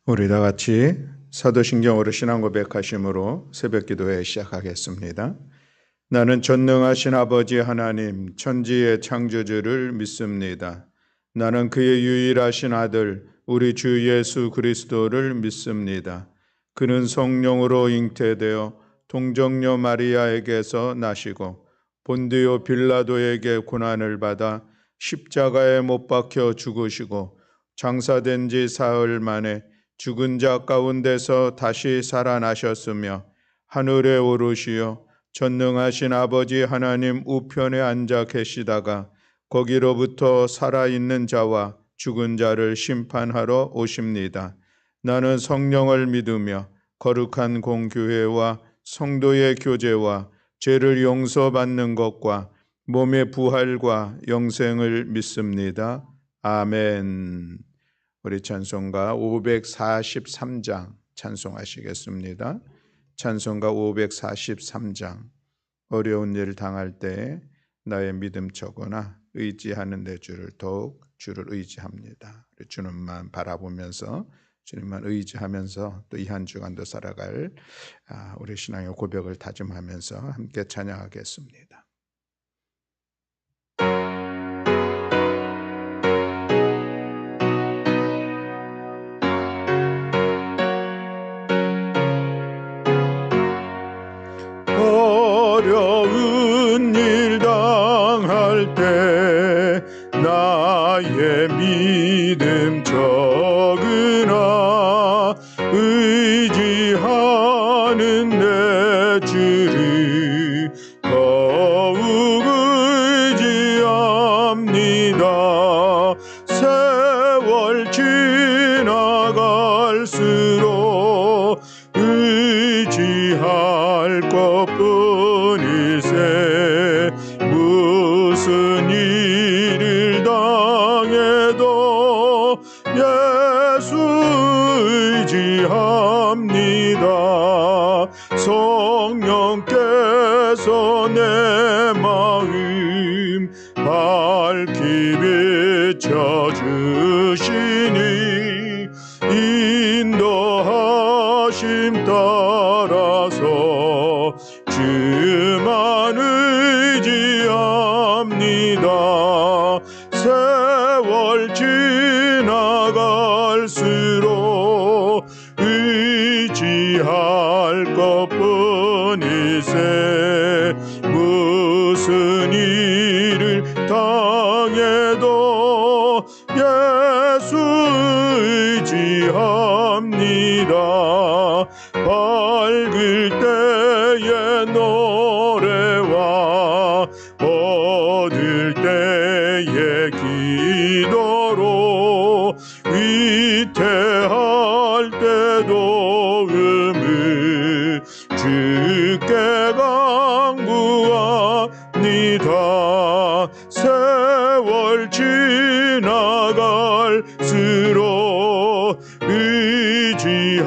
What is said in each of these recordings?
우리 다 같이 사도신경으로 신앙 고백하심으로 새벽기도회 시작하겠습니다. 나는 전능하신 아버지 하나님 천지의 창조주를 믿습니다. 나는 그의 유일하신 아들 우리 주 예수 그리스도를 믿습니다. 그는 성령으로 잉태되어 동정녀 마리아에게서 나시고 본디오 빌라도에게 고난을 받아 십자가에 못 박혀 죽으시고 장사된 지 사흘 만에 죽은 자 가운데서 다시 살아나셨으며 하늘에 오르시어 전능하신 아버지 하나님 우편에 앉아 계시다가 거기로부터 살아있는 자와 죽은 자를 심판하러 오십니다. 나는 성령을 믿으며 거룩한 공교회와 성도의 교제와 죄를 용서받는 것과 몸의 부활과 영생을 믿습니다. 아멘. 우리 찬송가 543장 찬송하시겠습니다. 찬송가 543장. 어려운 일 당할 때 나의 믿음처거나 의지하는 내 주를 더욱 주를 의지합니다. 주님만 바라보면서 주님만 의지하면서 또 이 한 주간도 살아갈 우리 신앙의 고백을 다짐하면서 함께 찬양하겠습니다. 어려운 일 당할 때 나의 믿음 적으나 의지하는 내 주를 더욱 의지합니다. 세월 지나갈수록 의지할 것뿐이세 무슨 일을 당해도 예수 의지합니다. 성령께서 내 마음 밝히 비춰주시니 인도하심 따라서 주만 의지합니다. 세월 지나갈수록 의지할 것뿐이세 무슨 일을 당해도 예수 의지합니다. 밝을 때의 노래와 어두울 때의 기도로 위태할 때도 음을 주께 간구합니다. 세월 지나갈수록 의지할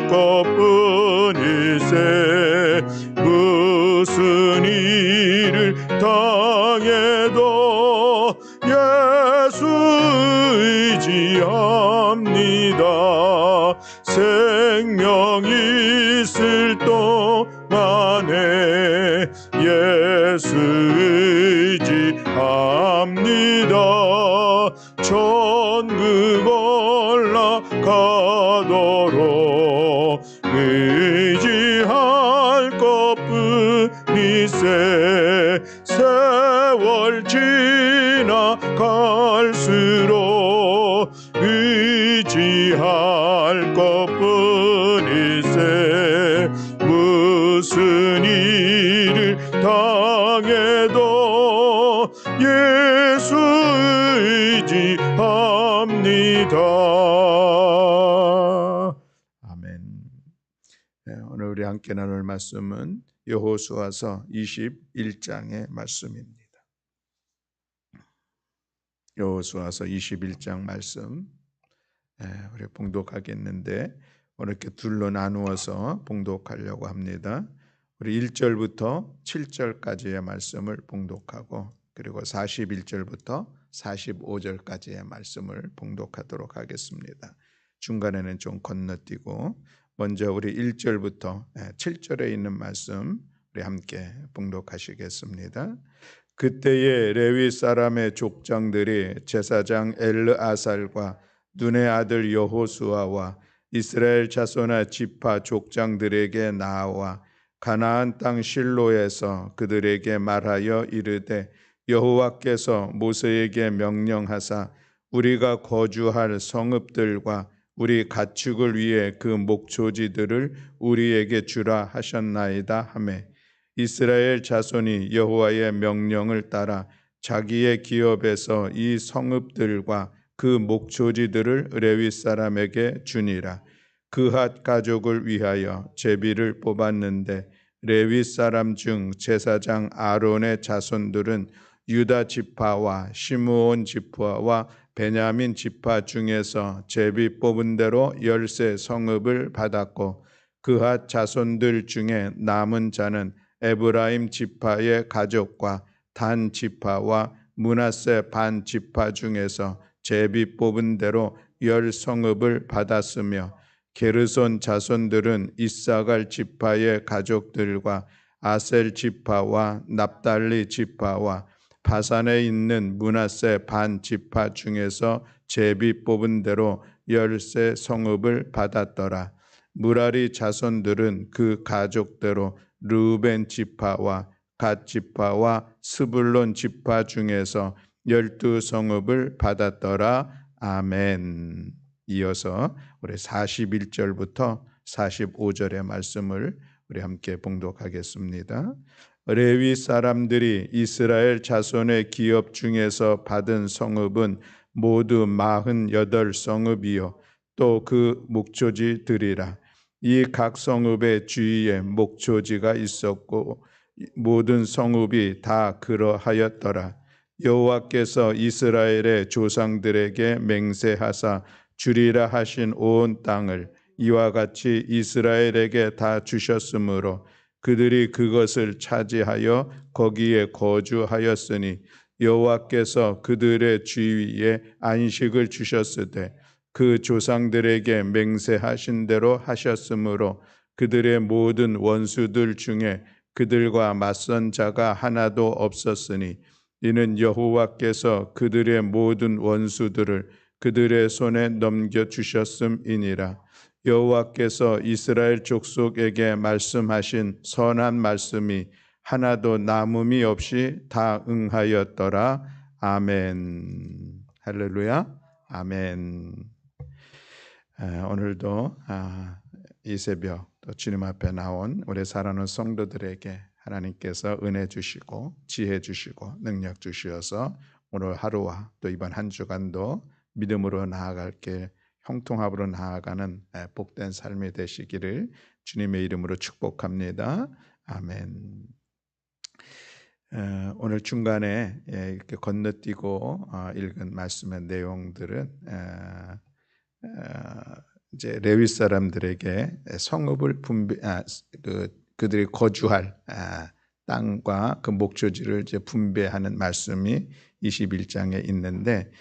것뿐이세 무슨 일을 당해도 예수 의지합니다. 생명 있을 동안에 예수 의지합니다. 천국 올라가도록 의지할 것뿐이세 세월 지나갈수록 의지할 것뿐이세 무슨 일을 당해도 예수 의지합니다. 아멘. 네, 오늘 우리 함께 나눌 말씀은 여호수아서 21장의 말씀입니다. 여호수아서 21장 말씀 우리 봉독하겠는데 오늘 이렇게 둘로 나누어서 봉독하려고 합니다. 우리 1절부터 7절까지의 말씀을 봉독하고 그리고 41절부터 45절까지의 말씀을 봉독하도록 하겠습니다. 중간에는 좀 건너뛰고 먼저 우리 1절부터 7절에 있는 말씀 우리 함께 봉독하시겠습니다. 그때에 레위 사람의 족장들이 제사장 엘르아살과 눈의 아들 여호수아와 이스라엘 자손의 지파 족장들에게 나와 가나안 땅 실로에서 그들에게 말하여 이르되 여호와께서 모세에게 명령하사 우리가 거주할 성읍들과 우리 가축을 위해 그 목초지들을 우리에게 주라 하셨나이다 하매 이스라엘 자손이 여호와의 명령을 따라 자기의 기업에서 이 성읍들과 그 목초지들을 레위 사람에게 주니라. 그핫 가족을 위하여 제비를 뽑았는데 레위 사람 중 제사장 아론의 자손들은 유다 지파와 시므온 지파와 베냐민 지파 중에서 제비 뽑은 대로 10세 성읍을 받았고 그핫 자손들 중에 남은 자는 에브라임 지파의 가족과 단 지파와 므낫세 반 지파 중에서 제비 뽑은 대로 10성읍을 받았으며 게르손 자손들은 이사갈 지파의 가족들과 아셀 지파와 납달리 지파와 바산에 있는 므낫세 반 지파 중에서 제비 뽑은 대로 10세 성읍을 받았더라. 무라리 자손들은 그 가족대로 르우벤 지파와 갓 지파와 스불론 지파 중에서 12성읍을 받았더라. 아멘. 이어서 우리 41절부터 45절의 말씀을 우리 함께 봉독하겠습니다. 레위 사람들이 이스라엘 자손의 기업 중에서 받은 성읍은 모두 48성읍이요 또 그 목초지들이라. 이 각 성읍의 주위에 목초지가 있었고 모든 성읍이 다 그러하였더라. 여호와께서 이스라엘의 조상들에게 맹세하사 주리라 하신 온 땅을 이와 같이 이스라엘에게 다 주셨으므로 그들이 그것을 차지하여 거기에 거주하였으니 여호와께서 그들의 주위에 안식을 주셨으되 그 조상들에게 맹세하신 대로 하셨으므로 그들의 모든 원수들 중에 그들과 맞선 자가 하나도 없었으니 이는 여호와께서 그들의 모든 원수들을 그들의 손에 넘겨주셨음이니라. 여호와께서 이스라엘 족속에게 말씀하신 선한 말씀이 하나도 남음이 없이 다 응하였더라. 아멘. 할렐루야. 아멘. 오늘도 이 새벽 또 주님 앞에 나온 우리 사랑하는 성도들에게 하나님께서 은혜 주시고 지혜 주시고 능력 주시어서 오늘 하루와 또 이번 한 주간도 믿음으로 나아갈 게 형통함으로 나아가는 복된 삶이 되시기를 주님의 이름으로 축복합니다. 아멘. 오늘 중간에 이렇게 건너뛰고 읽은 말씀의 내용들은 이제 레위 사람들에게 성읍을 그들이 거주할 땅과 그 목초지를 이제 분배하는 말씀이 21장에 있는데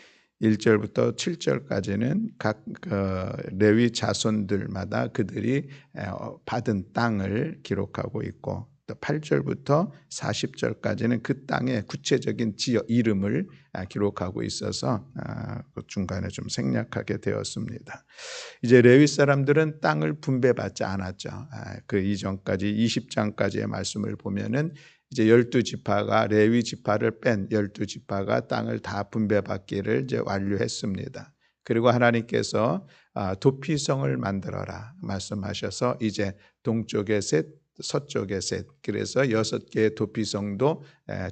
1절부터 7절까지는 각 레위 자손들마다 그들이 받은 땅을 기록하고 있고 또 8절부터 40절까지는 그 땅의 구체적인 지역 이름을 기록하고 있어서 그 중간에 좀 생략하게 되었습니다. 이제 레위 사람들은 땅을 분배받지 않았죠. 그 이전까지 20장까지의 말씀을 보면은 이제 12지파가 레위 지파를 뺀 12지파가 땅을 다 분배받기를 이제 완료했습니다. 그리고 하나님께서 도피성을 만들어라 말씀하셔서 이제 동쪽에 셋, 서쪽에 셋, 그래서 6개의 도피성도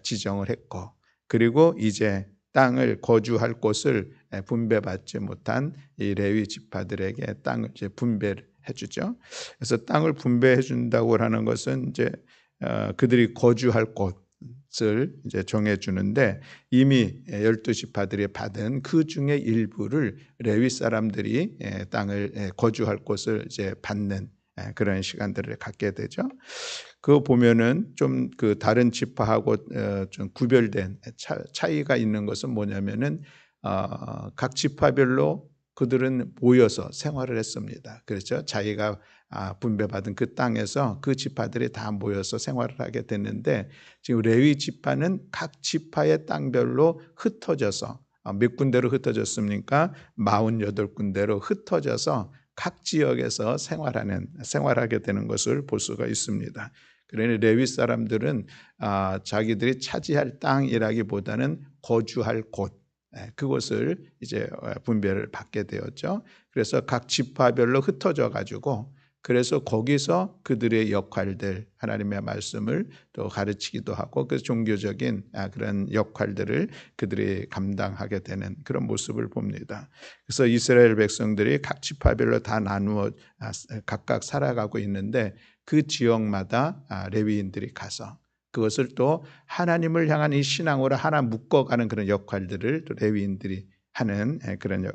지정을 했고, 그리고 이제 땅을 거주할 곳을 분배받지 못한 이 레위 지파들에게 땅을 이제 분배를 해주죠. 그래서 땅을 분배해 준다고 하는 것은 이제 그들이 거주할 곳을 이제 정해주는데 이미 12지파들이 받은 그 중에 일부를 레위 사람들이 땅을 거주할 곳을 이제 받는 그런 시간들을 갖게 되죠. 그거 보면은 좀 그 다른 지파하고 좀 구별된 차이가 있는 것은 뭐냐면은 각 지파별로 그들은 모여서 생활을 했습니다. 그렇죠? 자기가 분배받은 그 땅에서 그 지파들이 다 모여서 생활을 하게 됐는데, 지금 레위 지파는 각 지파의 땅별로 흩어져서 몇 군데로 흩어졌습니까? 48군데로 흩어져서 각 지역에서 생활하게 되는 것을 볼 수가 있습니다. 그러니 레위 사람들은 자기들이 차지할 땅이라기보다는 거주할 곳, 그것을 이제 분배를 받게 되었죠. 그래서 각 지파별로 흩어져 가지고, 그래서 거기서 그들의 역할들, 하나님의 말씀을 또 가르치기도 하고 그 종교적인 그런 역할들을 그들이 감당하게 되는 그런 모습을 봅니다. 그래서 이스라엘 백성들이 각 지파별로 다 나누어 각각 살아가고 있는데, 그 지역마다 레위인들이 가서 그것을 또 하나님을 향한 이 신앙으로 하나 묶어가는 그런 역할들을 또 레위인들이 하는 그런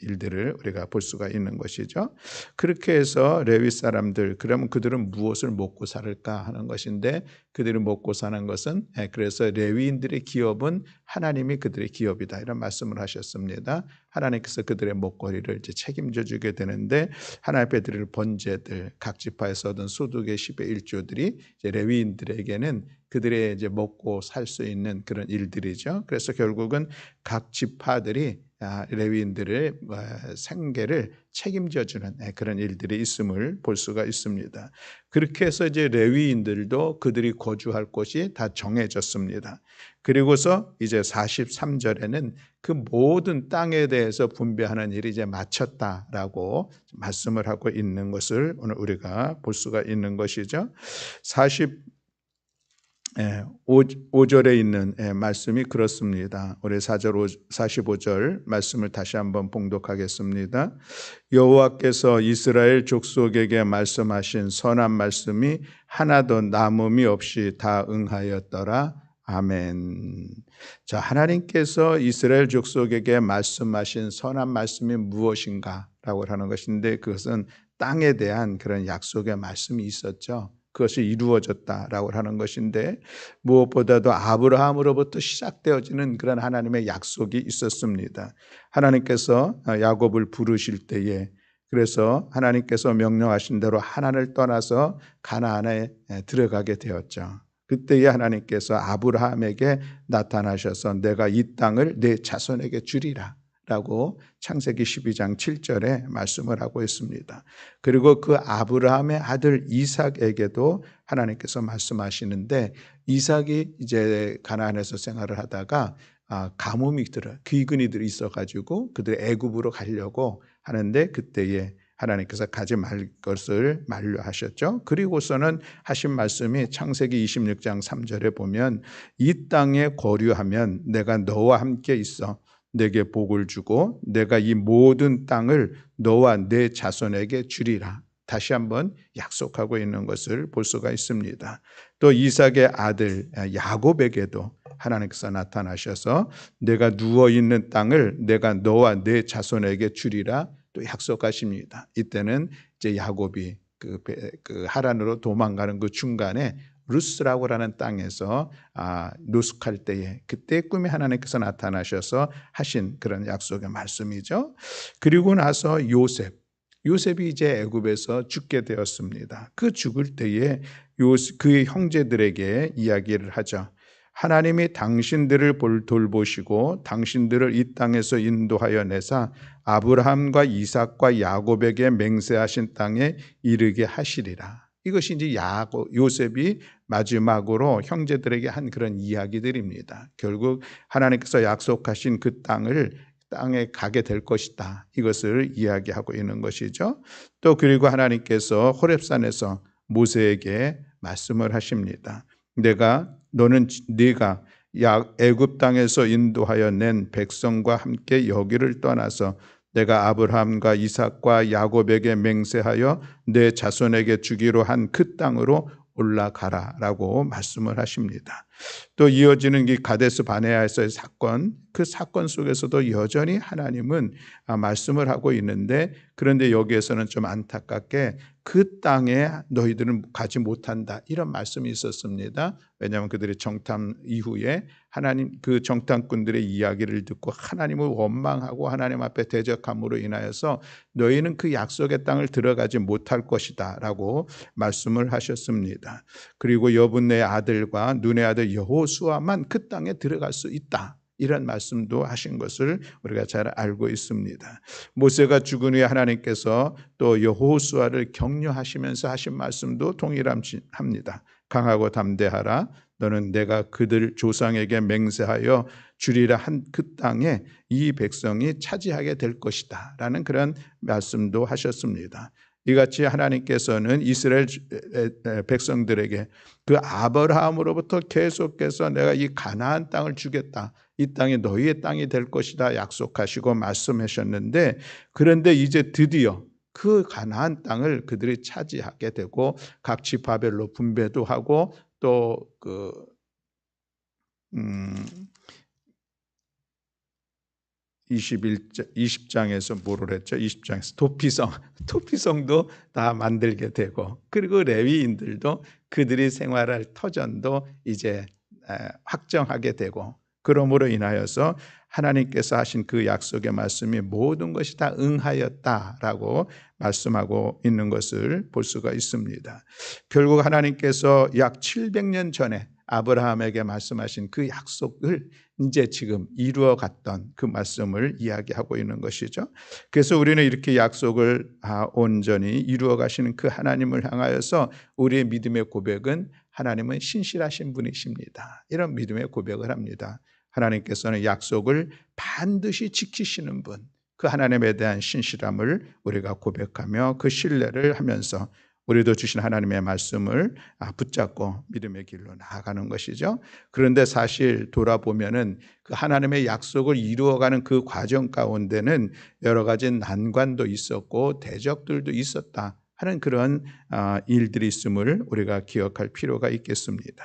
일들을 우리가 볼 수가 있는 것이죠. 그렇게 해서 레위 사람들, 그러면 그들은 무엇을 먹고 살을까 하는 것인데, 그들이 먹고 사는 것은, 그래서 레위인들의 기업은 하나님이 그들의 기업이다, 이런 말씀을 하셨습니다. 하나님께서 그들의 먹거리를 이제 책임져 주게 되는데, 하나님 앞에 드릴 번제들, 각 지파에서 얻은 소득의 10의 1조들이 이제 레위인들에게는 그들의 이제 먹고 살 수 있는 그런 일들이죠. 그래서 결국은 각 지파들이 레위인들의 생계를 책임져 주는 그런 일들이 있음을 볼 수가 있습니다. 그렇게 해서 이제 레위인들도 그들이 거주할 곳이 다 정해졌습니다. 그리고서 이제 43절에는 그 모든 땅에 대해서 분배하는 일이 이제 마쳤다라고 말씀을 하고 있는 것을 오늘 우리가 볼 수가 있는 것이죠. 5절에 있는 말씀이 그렇습니다. 우리 4절 45절 말씀을 다시 한번 봉독하겠습니다. 여호와께서 이스라엘 족속에게 말씀하신 선한 말씀이 하나도 남음이 없이 다 응하였더라. 아멘. 자, 하나님께서 이스라엘 족속에게 말씀하신 선한 말씀이 무엇인가라고 하는 것인데, 그것은 땅에 대한 그런 약속의 말씀이 있었죠. 그것이 이루어졌다라고 하는 것인데, 무엇보다도 아브라함으로부터 시작되어지는 그런 하나님의 약속이 있었습니다. 하나님께서 야곱을 부르실 때에, 그래서 하나님께서 명령하신 대로 하나님을 떠나서 가나안에 들어가게 되었죠. 그때에 하나님께서 아브라함에게 나타나셔서 내가 이 땅을 내 자손에게 주리라 라고 창세기 12장 7절에 말씀을 하고 있습니다. 그리고 그 아브라함의 아들 이삭에게도 하나님께서 말씀하시는데, 이삭이 이제 가나안에서 생활을 하다가 가뭄이 귀근이들이 있어가지고 그들 애굽으로 가려고 하는데, 그때에 하나님께서 가지 말 것을 만류하셨죠. 그리고서는 하신 말씀이 창세기 26장 3절에 보면, 이 땅에 거류하면 내가 너와 함께 있어 내게 복을 주고 내가 이 모든 땅을 너와 내 자손에게 주리라. 다시 한번 약속하고 있는 것을 볼 수가 있습니다. 또 이삭의 아들 야곱에게도 하나님께서 나타나셔서 내가 누워있는 땅을 내가 너와 내 자손에게 주리라 또 약속하십니다. 이때는 이제 야곱이 그 하란으로 도망가는 그 중간에 루스라고 하는 땅에서 노숙할 때에, 그때 꿈에 하나님께서 나타나셔서 하신 그런 약속의 말씀이죠. 그리고 나서 요셉이 이제 애굽에서 죽게 되었습니다. 그 죽을 때에 그의 형제들에게 이야기를 하죠. 하나님이 당신들을 돌보시고 당신들을 이 땅에서 인도하여 내사 아브라함과 이삭과 야곱에게 맹세하신 땅에 이르게 하시리라. 이것이 이제 요셉이 마지막으로 형제들에게 한 그런 이야기들입니다. 결국 하나님께서 약속하신 그 땅에 가게 될 것이다, 이것을 이야기하고 있는 것이죠. 또 그리고 하나님께서 호렙산에서 모세에게 말씀을 하십니다. 네가 애굽 땅에서 인도하여 낸 백성과 함께 여기를 떠나서 내가 아브라함과 이삭과 야곱에게 맹세하여 내 자손에게 주기로 한 그 땅으로 올라가라라고 말씀을 하십니다. 또 이어지는 이 가데스 바네아에서의 사건, 그 사건 속에서도 여전히 하나님은 말씀을 하고 있는데, 그런데 여기에서는 좀 안타깝게 그 땅에 너희들은 가지 못한다, 이런 말씀이 있었습니다. 왜냐하면 그들이 정탐 이후에 하나님 그 정탐꾼들의 이야기를 듣고 하나님을 원망하고 하나님 앞에 대적함으로 인하여서 너희는 그 약속의 땅을 들어가지 못할 것이다라고 말씀을 하셨습니다. 그리고 여분의 아들과 눈의 아들 여호수아만 그 땅에 들어갈 수 있다. 이런 말씀도 하신 것을 우리가 잘 알고 있습니다. 모세가 죽은 후에 하나님께서 또 여호수아를 격려하시면서 하신 말씀도 동일합니다. 강하고 담대하라. 너는 내가 그들 조상에게 맹세하여 주리라 한 그 땅에 이 백성이 차지하게 될 것이다 라는 그런 말씀도 하셨습니다. 이같이 하나님께서는 이스라엘 백성들에게 그 아브라함으로부터 계속해서 내가 이 가나안 땅을 주겠다, 이 땅이 너희의 땅이 될 것이다 약속하시고 말씀하셨는데, 그런데 이제 드디어 그 가나안 땅을 그들이 차지하게 되고 각 지파별로 분배도 하고 또 20장에서 뭐를 했죠? 20장에서 도피성도 다 만들게 되고, 그리고 레위인들도 그들이 생활할 터전도 이제 확정하게 되고, 그러므로 인하여서 하나님께서 하신 그 약속의 말씀이 모든 것이 다 응하였다라고 말씀하고 있는 것을 볼 수가 있습니다. 결국 하나님께서 약 700년 전에 아브라함에게 말씀하신 그 약속을 이제 지금 이루어 갔던 그 말씀을 이야기하고 있는 것이죠. 그래서 우리는 이렇게 약속을 온전히 이루어 가시는 그 하나님을 향하여서 우리의 믿음의 고백은 하나님은 신실하신 분이십니다. 이런 믿음의 고백을 합니다. 하나님께서는 약속을 반드시 지키시는 분, 그 하나님에 대한 신실함을 우리가 고백하며 그 신뢰를 하면서 우리도 주신 하나님의 말씀을 붙잡고 믿음의 길로 나아가는 것이죠. 그런데 사실 돌아보면은 그 하나님의 약속을 이루어가는 그 과정 가운데는 여러 가지 난관도 있었고 대적들도 있었다 하는 그런 일들이 있음을 우리가 기억할 필요가 있겠습니다.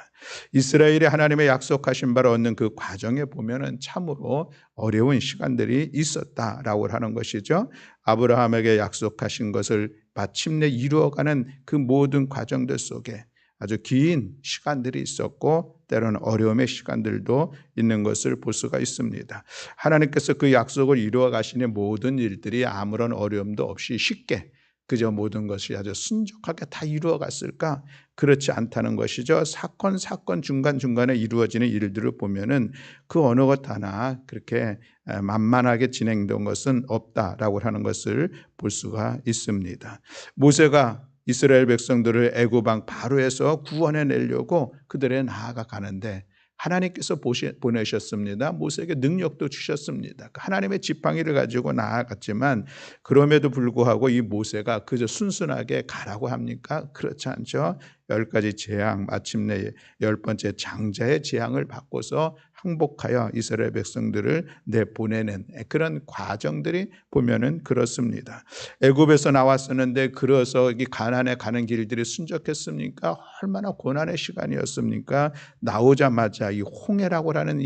이스라엘이 하나님의 약속하신 바를 얻는 그 과정에 보면은 참으로 어려운 시간들이 있었다라고 하는 것이죠. 아브라함에게 약속하신 것을 마침내 이루어가는 그 모든 과정들 속에 아주 긴 시간들이 있었고 때로는 어려움의 시간들도 있는 것을 볼 수가 있습니다. 하나님께서 그 약속을 이루어 가시는 모든 일들이 아무런 어려움도 없이 쉽게 그저 모든 것이 아주 순적하게 다 이루어 갔을까? 그렇지 않다는 것이죠. 사건 중간중간에 이루어지는 일들을 보면은 그 어느 것 하나 그렇게 만만하게 진행된 것은 없다라고 하는 것을 볼 수가 있습니다. 모세가 이스라엘 백성들을 애굽 왕 바로에서 구원해 내려고 그들에 나아가 가는데 하나님께서 보내셨습니다. 모세에게 능력도 주셨습니다. 하나님의 지팡이를 가지고 나아갔지만 그럼에도 불구하고 이 모세가 그저 순순하게 가라고 합니까? 그렇지 않죠. 10가지 재앙, 마침내 10번째 장자의 재앙을 받고서 항복하여 이스라엘 백성들을 내보내는 그런 과정들이 보면은 그렇습니다. 애굽에서 나왔었는데 그래서 이 가나안에 가는 길들이 순적했습니까? 얼마나 고난의 시간이었습니까? 나오자마자 이 홍해라고 하는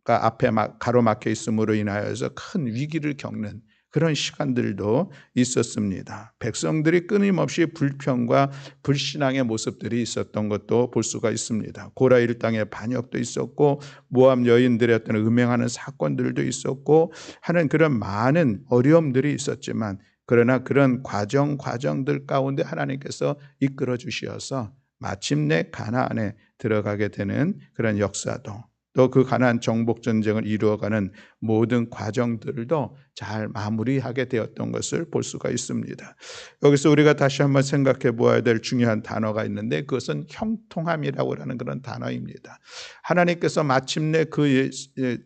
가 앞에 가로막혀 있음으로 인하여서 큰 위기를 겪는 그런 시간들도 있었습니다. 백성들이 끊임없이 불평과 불신앙의 모습들이 있었던 것도 볼 수가 있습니다. 고라 일당의 반역도 있었고 모압 여인들의 어떤 음행하는 사건들도 있었고 하는 그런 많은 어려움들이 있었지만, 그러나 그런 과정들 가운데 하나님께서 이끌어 주시어서 마침내 가나안에 들어가게 되는 그런 역사도, 또 그 가나안 정복 전쟁을 이루어가는 모든 과정들도 잘 마무리하게 되었던 것을 볼 수가 있습니다. 여기서 우리가 다시 한번 생각해 보아야 될 중요한 단어가 있는데 그것은 형통함이라고 하는 그런 단어입니다. 하나님께서 마침내 그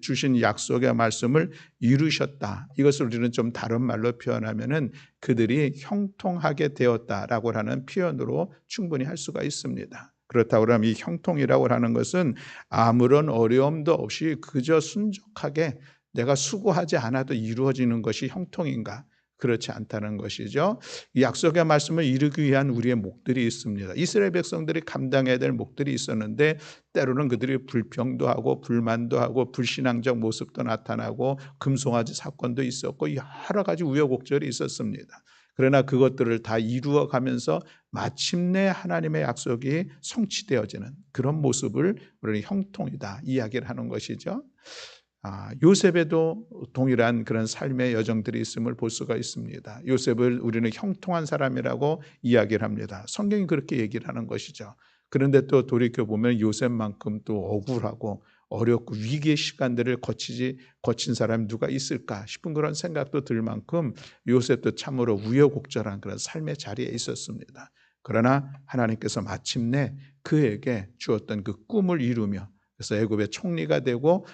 주신 약속의 말씀을 이루셨다. 이것을 우리는 좀 다른 말로 표현하면은 그들이 형통하게 되었다라고 하는 표현으로 충분히 할 수가 있습니다. 그렇다고 하면 이 형통이라고 하는 것은 아무런 어려움도 없이 그저 순적하게 내가 수고하지 않아도 이루어지는 것이 형통인가? 그렇지 않다는 것이죠. 이 약속의 말씀을 이루기 위한 우리의 목들이 있습니다. 이스라엘 백성들이 감당해야 될 목들이 있었는데 때로는 그들이 불평도 하고 불만도 하고 불신앙적 모습도 나타나고 금송아지 사건도 있었고 여러 가지 우여곡절이 있었습니다. 그러나 그것들을 다 이루어 가면서 마침내 하나님의 약속이 성취되어지는 그런 모습을 우리는 형통이다 이야기를 하는 것이죠. 요셉에도 동일한 그런 삶의 여정들이 있음을 볼 수가 있습니다. 요셉을 우리는 형통한 사람이라고 이야기를 합니다. 성경이 그렇게 얘기를 하는 것이죠. 그런데 또 돌이켜보면 요셉만큼 또 억울하고 어렵고 위기의 시간들을 거친 사람이 누가 있을까 싶은 그런 생각도 들 만큼 요셉도 참으로 우여곡절한 그런 삶의 자리에 있었습니다. 그러나 하나님께서 마침내 그에게 주었던 그 꿈을 이루며 그래서 애굽의 총리가 되고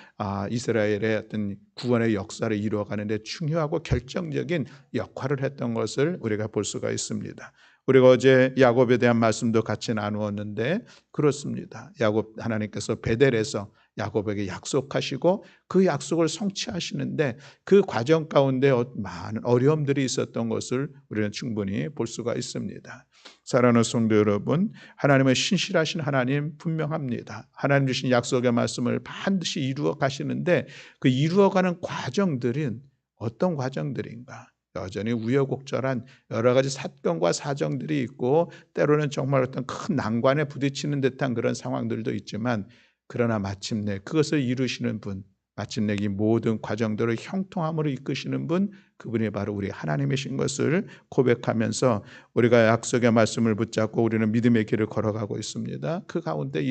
이스라엘의 어떤 구원의 역사를 이루어가는 데 중요하고 결정적인 역할을 했던 것을 우리가 볼 수가 있습니다. 우리가 어제 야곱에 대한 말씀도 같이 나누었는데 그렇습니다. 야곱 하나님께서 베델에서 야곱에게 약속하시고 그 약속을 성취하시는데 그 과정 가운데 많은 어려움들이 있었던 것을 우리는 충분히 볼 수가 있습니다. 사랑하는 성도 여러분, 하나님은 신실하신 하나님 분명합니다. 하나님 주신 약속의 말씀을 반드시 이루어 가시는데 그 이루어가는 과정들은 어떤 과정들인가? 여전히 우여곡절한 여러 가지 사건과 사정들이 있고 때로는 정말 어떤 큰 난관에 부딪히는 듯한 그런 상황들도 있지만 그러나 마침내 그것을 이루시는 분, 마침내 이 모든 과정들을 형통함으로 이끄시는 분, 그분이 바로 우리 하나님이신 것을 고백하면서 우리가 약속의 말씀을 붙잡고 우리는 믿음의 길을 걸어가고 있습니다. 그 가운데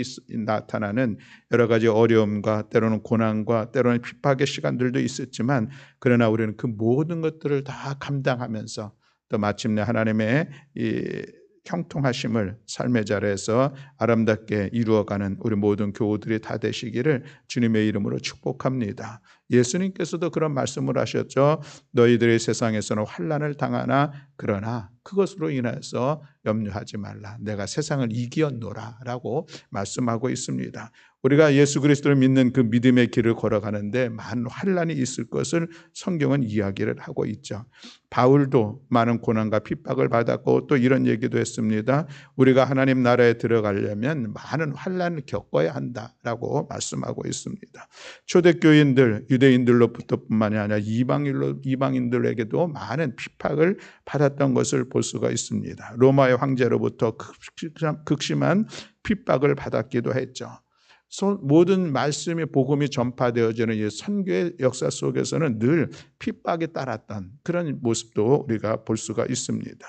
나타나는 여러 가지 어려움과 때로는 고난과 때로는 핍박의 시간들도 있었지만 그러나 우리는 그 모든 것들을 다 감당하면서 또 마침내 하나님의 이 형통하심을 삶의 자리에서 아름답게 이루어가는 우리 모든 교우들이 다 되시기를 주님의 이름으로 축복합니다. 예수님께서도 그런 말씀을 하셨죠. 너희들이 세상에서는 환난을 당하나 그러나 그것으로 인해서 염려하지 말라. 내가 세상을 이기었노라 라고 말씀하고 있습니다. 우리가 예수 그리스도를 믿는 그 믿음의 길을 걸어가는데 많은 환난이 있을 것을 성경은 이야기를 하고 있죠. 바울도 많은 고난과 핍박을 받았고 또 이런 얘기도 했습니다. 우리가 하나님 나라에 들어가려면 많은 환난을 겪어야 한다라고 말씀하고 있습니다. 초대교인들, 유대인들로부터뿐만이 아니라 이방인들에게도 많은 핍박을 받았던 것을 볼 수가 있습니다. 로마의 황제로부터 극심한 핍박을 받았기도 했죠. 모든 말씀의 복음이 전파되어지는 이 선교의 역사 속에서는 늘 핍박이 따랐던 그런 모습도 우리가 볼 수가 있습니다.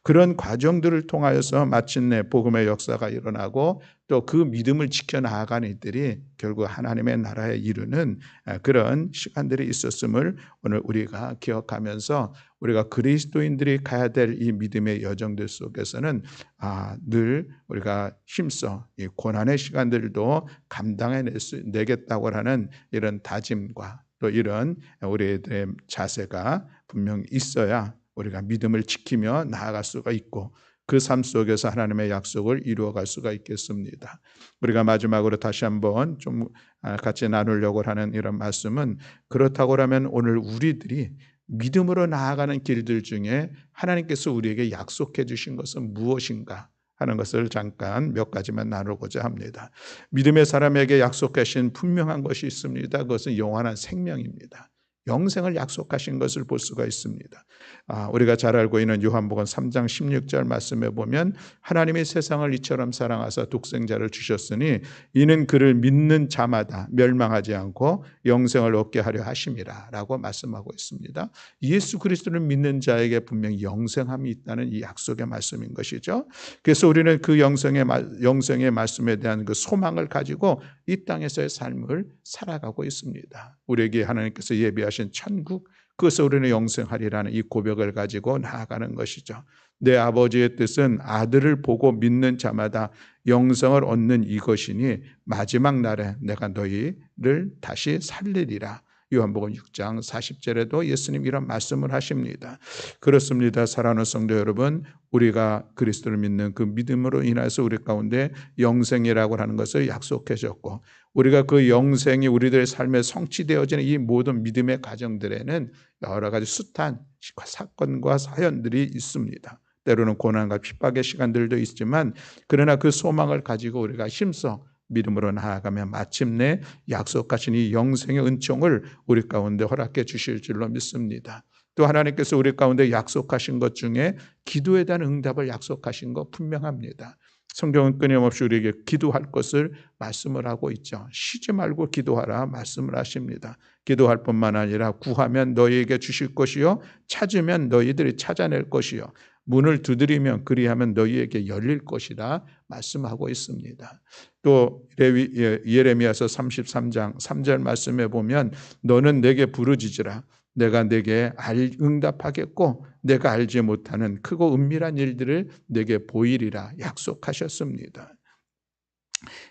그런 과정들을 통하여서 마침내 복음의 역사가 일어나고 또 그 믿음을 지켜나가는 이들이 결국 하나님의 나라에 이르는 그런 시간들이 있었음을 오늘 우리가 기억하면서 우리가 그리스도인들이 가야 될 이 믿음의 여정들 속에서는 늘 우리가 힘써 이 고난의 시간들도 감당해내겠다고 하는 이런 다짐과 또 이런 우리의 자세가 분명히 있어야 우리가 믿음을 지키며 나아갈 수가 있고 그 삶 속에서 하나님의 약속을 이루어갈 수가 있겠습니다. 우리가 마지막으로 다시 한번 좀 같이 나누려고 하는 이런 말씀은 그렇다고 하면 오늘 우리들이 믿음으로 나아가는 길들 중에 하나님께서 우리에게 약속해 주신 것은 무엇인가 하는 것을 잠깐 몇 가지만 나누고자 합니다. 믿음의 사람에게 약속하신 분명한 것이 있습니다. 그것은 영원한 생명입니다. 영생을 약속하신 것을 볼 수가 있습니다. 우리가 잘 알고 있는 요한복음 3장 16절 말씀에 보면 하나님이 세상을 이처럼 사랑하사 독생자를 주셨으니 이는 그를 믿는 자마다 멸망하지 않고 영생을 얻게 하려 하심이라 라고 말씀하고 있습니다. 예수 그리스도를 믿는 자에게 분명히 영생함이 있다는 이 약속의 말씀인 것이죠. 그래서 우리는 그 영생의 말씀에 대한 그 소망을 가지고 이 땅에서의 삶을 살아가고 있습니다. 우리에게 하나님께서 예비하신 천국, 그것을 우리는 영생하리라는 이 고백을 가지고 나아가는 것이죠. 내 아버지의 뜻은 아들을 보고 믿는 자마다 영생을 얻는 이것이니 마지막 날에 내가 너희를 다시 살리리라. 요한복음 6장 40절에도 예수님 이런 말씀을 하십니다. 그렇습니다. 사랑하는 성도 여러분, 우리가 그리스도를 믿는 그 믿음으로 인해서 우리 가운데 영생이라고 하는 것을 약속해 주셨고 우리가 그 영생이 우리들의 삶에 성취되어지는 이 모든 믿음의 과정들에는 여러 가지 숱한 사건과 사연들이 있습니다. 때로는 고난과 핍박의 시간들도 있지만 그러나 그 소망을 가지고 우리가 힘써 믿음으로 나아가면 마침내 약속하신 이 영생의 은총을 우리 가운데 허락해 주실 줄로 믿습니다. 또 하나님께서 우리 가운데 약속하신 것 중에 기도에 대한 응답을 약속하신 것 분명합니다. 성경은 끊임없이 우리에게 기도할 것을 말씀을 하고 있죠. 쉬지 말고 기도하라 말씀을 하십니다. 기도할 뿐만 아니라 구하면 너희에게 주실 것이요 찾으면 너희들이 찾아낼 것이요 문을 두드리면 그리하면 너희에게 열릴 것이라 말씀하고 있습니다. 또 예레미야서 33장 3절 말씀에 보면 너는 내게 부르짖으라 내가 내게 응답하겠고 내가 알지 못하는 크고 은밀한 일들을 내게 보이리라 약속하셨습니다.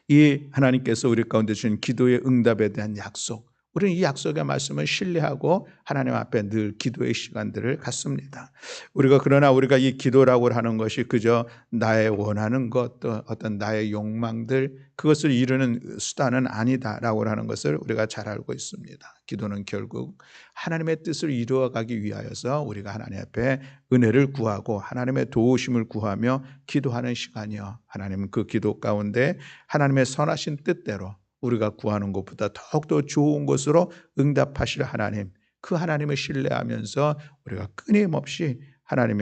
이 하나님께서 우리 가운데 주신 기도의 응답에 대한 약속, 우리는 이 약속의 말씀을 신뢰하고 하나님 앞에 늘 기도의 시간들을 갖습니다. 그러나 우리가 이 기도라고 하는 것이 그저 나의 원하는 것, 또 어떤 나의 욕망들, 그것을 이루는 수단은 아니다라고 하는 것을 우리가 잘 알고 있습니다. 기도는 결국 하나님의 뜻을 이루어가기 위하여서 우리가 하나님 앞에 은혜를 구하고 하나님의 도우심을 구하며 기도하는 시간이요. 하나님은 그 기도 가운데 하나님의 선하신 뜻대로 우리가 구하는 것보다 더욱더 좋은 것으로 응답하실 하나님, 그 하나님을 신뢰하면서 우리가 끊임없이 하나님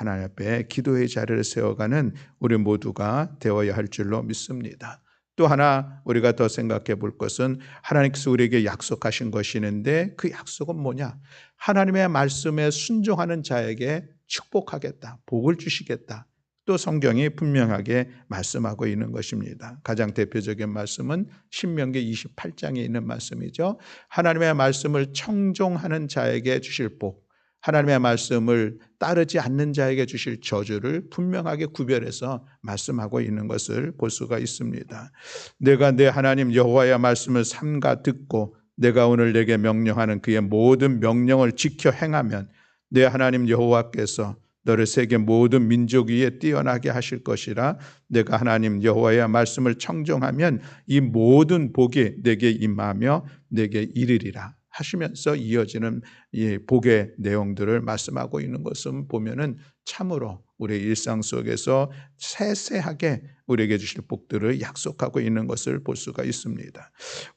앞에 기도의 자리를 세워가는 우리 모두가 되어야 할 줄로 믿습니다. 또 하나 우리가 더 생각해 볼 것은 하나님께서 우리에게 약속하신 것이 있는데 그 약속은 뭐냐? 하나님의 말씀에 순종하는 자에게 축복하겠다, 복을 주시겠다. 또 성경이 분명하게 말씀하고 있는 것입니다. 가장 대표적인 말씀은 신명기 28장에 있는 말씀이죠. 하나님의 말씀을 청종하는 자에게 주실 복, 하나님의 말씀을 따르지 않는 자에게 주실 저주를 분명하게 구별해서 말씀하고 있는 것을 볼 수가 있습니다. 내가 내 하나님 여호와의 말씀을 삼가 듣고 내가 오늘 내게 명령하는 그의 모든 명령을 지켜 행하면 내 하나님 여호와께서 너를 세계 모든 민족 위에 뛰어나게 하실 것이라. 내가 하나님 여호와의 말씀을 청종하면 이 모든 복이 내게 임하며 내게 이르리라 하시면서 이어지는 이 복의 내용들을 말씀하고 있는 것은 보면은 참으로 우리의 일상 속에서 세세하게 우리에게 주실 복들을 약속하고 있는 것을 볼 수가 있습니다.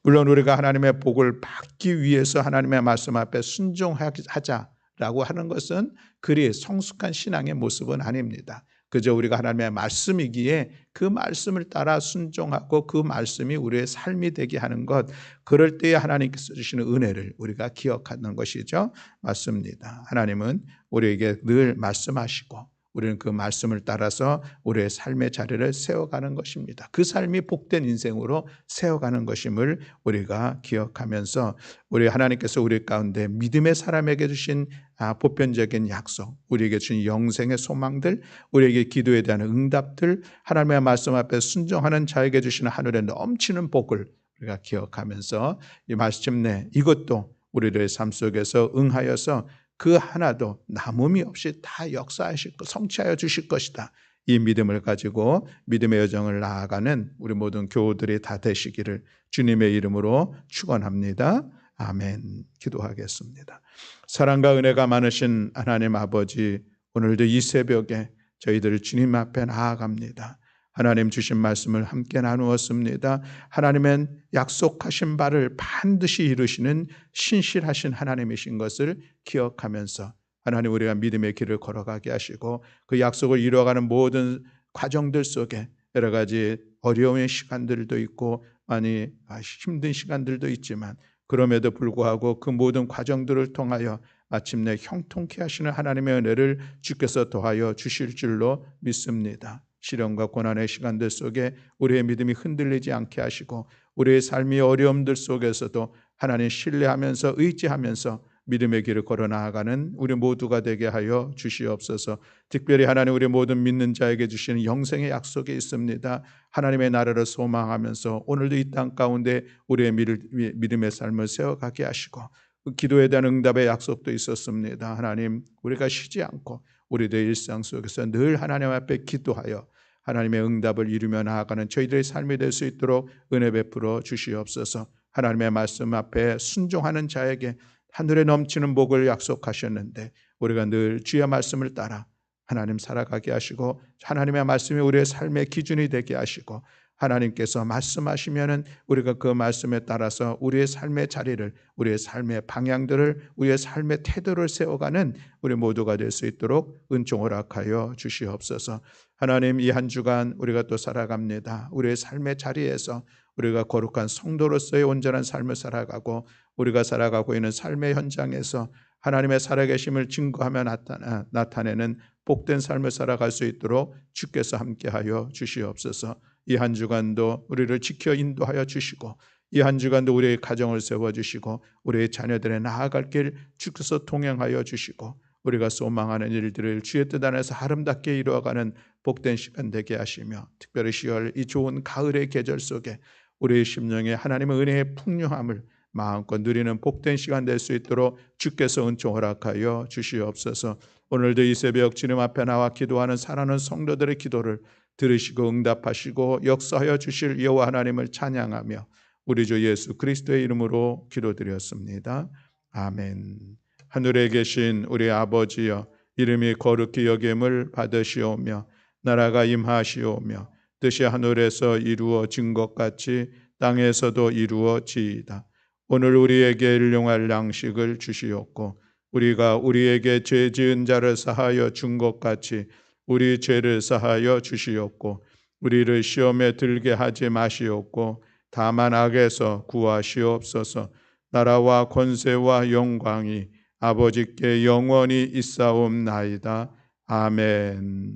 물론 우리가 하나님의 복을 받기 위해서 하나님의 말씀 앞에 순종하자라고 하는 것은 그리 성숙한 신앙의 모습은 아닙니다. 그저 우리가 하나님의 말씀이기에 그 말씀을 따라 순종하고 그 말씀이 우리의 삶이 되게 하는 것, 그럴 때에 하나님께서 주시는 은혜를 우리가 기억하는 것이죠. 맞습니다. 하나님은 우리에게 늘 말씀하시고 우리는 그 말씀을 따라서 우리의 삶의 자리를 세워가는 것입니다. 그 삶이 복된 인생으로 세워가는 것임을 우리가 기억하면서 우리 하나님께서 우리 가운데 믿음의 사람에게 주신 보편적인 약속, 우리에게 주신 영생의 소망들, 우리에게 기도에 대한 응답들, 하나님의 말씀 앞에 순종하는 자에게 주시는 하늘의 넘치는 복을 우리가 기억하면서 이 마침내 이것도 우리들의 삶 속에서 응하여서 그 하나도 남음이 없이 다 역사하실 것, 성취하여 주실 것이다. 이 믿음을 가지고 믿음의 여정을 나아가는 우리 모든 교우들이 다 되시기를 주님의 이름으로 축원합니다. 아멘. 기도하겠습니다. 사랑과 은혜가 많으신 하나님 아버지, 오늘도 이 새벽에 저희들 주님 앞에 나아갑니다. 하나님 주신 말씀을 함께 나누었습니다. 하나님은 약속하신 바를 반드시 이루시는 신실하신 하나님이신 것을 기억하면서 하나님 우리가 믿음의 길을 걸어가게 하시고 그 약속을 이루어가는 모든 과정들 속에 여러 가지 어려움의 시간들도 있고 많이 힘든 시간들도 있지만 그럼에도 불구하고 그 모든 과정들을 통하여 마침내 형통케 하시는 하나님의 은혜를 주께서 더하여 주실 줄로 믿습니다. 시련과 고난의 시간들 속에 우리의 믿음이 흔들리지 않게 하시고 우리의 삶의 어려움들 속에서도 하나님 신뢰하면서 의지하면서 믿음의 길을 걸어 나아가는 우리 모두가 되게 하여 주시옵소서. 특별히 하나님 우리 모든 믿는 자에게 주시는 영생의 약속이 있습니다. 하나님의 나라를 소망하면서 오늘도 이 땅 가운데 우리의 믿음의 삶을 세워가게 하시고 그 기도에 대한 응답의 약속도 있었습니다. 하나님 우리가 쉬지 않고 우리들의 일상 속에서 늘 하나님 앞에 기도하여 하나님의 응답을 이루며 나아가는 저희들의 삶이 될 수 있도록 은혜 베풀어 주시옵소서. 하나님의 말씀 앞에 순종하는 자에게 하늘에 넘치는 복을 약속하셨는데 우리가 늘 주의 말씀을 따라 하나님 살아가게 하시고 하나님의 말씀이 우리의 삶의 기준이 되게 하시고 하나님께서 말씀하시면은 우리가 그 말씀에 따라서 우리의 삶의 자리를, 우리의 삶의 방향들을, 우리의 삶의 태도를 세워가는 우리 모두가 될 수 있도록 은총 허락하여 주시옵소서. 하나님, 이 한 주간 우리가 또 살아갑니다. 우리의 삶의 자리에서 우리가 거룩한 성도로서의 온전한 삶을 살아가고, 우리가 살아가고 있는 삶의 현장에서 하나님의 살아계심을 증거하며 나타내는 복된 삶을 살아갈 수 있도록 주께서 함께하여 주시옵소서. 이 한 주간도 우리를 지켜 인도하여 주시고, 이 한 주간도 우리의 가정을 세워주시고, 우리의 자녀들의 나아갈 길 주께서 동행하여 주시고, 우리가 소망하는 일들을 주의 뜻 안에서 아름답게 이루어가는 복된 시간 되게 하시며, 특별히 10월 이 좋은 가을의 계절 속에 우리의 심령에 하나님의 은혜의 풍요함을 마음껏 누리는 복된 시간 될 수 있도록 주께서 은총 허락하여 주시옵소서. 오늘도 이 새벽 주님 앞에 나와 기도하는 사랑하는 성도들의 기도를 들으시고 응답하시고 역사하여 주실 여호와 하나님을 찬양하며 우리 주 예수 그리스도의 이름으로 기도드렸습니다. 아멘. 하늘에 계신 우리 아버지여, 이름이 거룩히 여김을 받으시오며 나라가 임하시오며 뜻이 하늘에서 이루어진 것 같이 땅에서도 이루어지이다. 오늘 우리에게 일용할 양식을 주시옵고, 우리가 우리에게 죄 지은 자를 사하여 준 것 같이 우리 죄를 사하여 주시옵고, 우리를 시험에 들게 하지 마시옵고 다만 악에서 구하시옵소서. 나라와 권세와 영광이 아버지께 영원히 있사옵나이다. 아멘.